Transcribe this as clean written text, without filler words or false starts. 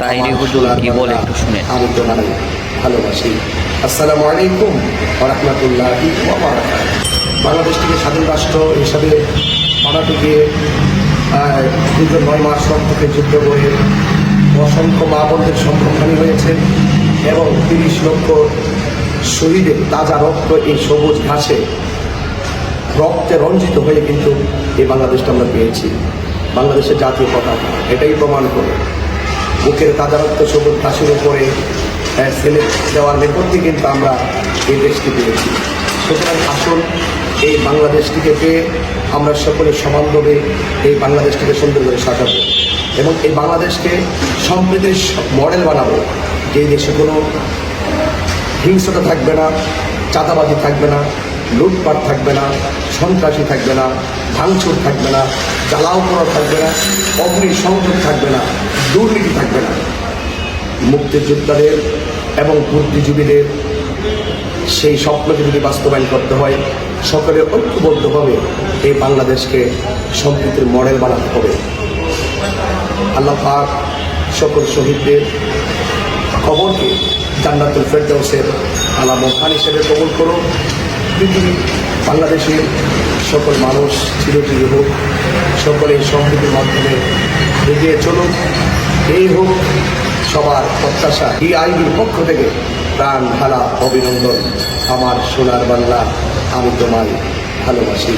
তাইরি হুজুর কি বলে একটু শুনে। আমি তোমায় ভালোবাসি। আসসালামু আলাইকুম ওয়া রাহমাতুল্লাহি ওয়া বারাকাতুহু। বাংলাদেশটিকে স্বাধীন রাষ্ট্র হিসাবে বানাতে গিয়ে দীর্ঘ 9 মাস রক্তকে যুদ্ধ করে অসংখ্য মা বোনদের সম্মুখীন হয়েছে এবং 30 লক্ষ শহীদের তাজা রক্ত এই সবুজ ঘাসে রক্তে রঞ্জিত হয়ে কিন্তু এই বাংলাদেশটা আমরা পেয়েছি। বাংলাদেশের জাতীয় পতাকা এটাই প্রমাণ করে বুকের তাজা রক্ত সবুজ ঘাসের উপরে ফেলে দেওয়ার নেপথ্যে কিন্তু আমরা এই দেশটি পেয়েছি। সুতরাং আসুন এই বাংলাদেশটিকে পেয়ে আমরা সকলে সমানভাবে এই বাংলাদেশটিকে সুন্দর করে সাজাবো এবং এই বাংলাদেশকে সমৃদ্ধির মডেল বানাবো, যে দেশে কোনো হিংসতা থাকবে না, চাঁদাবাজি থাকবে না, লুটপাট থাকবে না, সন্ত্রাসী থাকবে না, ভাঙচুর থাকবে না, জ্বালাও করা থাকবে না, অগ্নিসংযোগ থাকবে না, দুর্নীতি থাকবে না। মুক্তিযোদ্ধাদের এবং বুদ্ধিজীবীদের সেই স্বপ্নকে যদি বাস্তবায়ন করতে হয়, সকলে ঐক্যবদ্ধভাবে এই বাংলাদেশকে সম্প্রীতির মডেল বানাতে হবে। আল্লাহ পাক সকল শহীদদের কবরকে জান্নাতুল ফেরদাউসের আলা মকান হিসেবে কবুল করুন। পৃথিবী বাংলাদেশের সকল মানুষ চিরজীবী হোক, সকলে সম্প্রীতির মাধ্যমে এগিয়ে চলুন, এই হোক সবার প্রত্যাশা। EIBর পক্ষ থেকে প্রাণ ঢালা অভিনন্দন। আমার সোনার বাংলা, আমি তোমায় ভালোবাসি।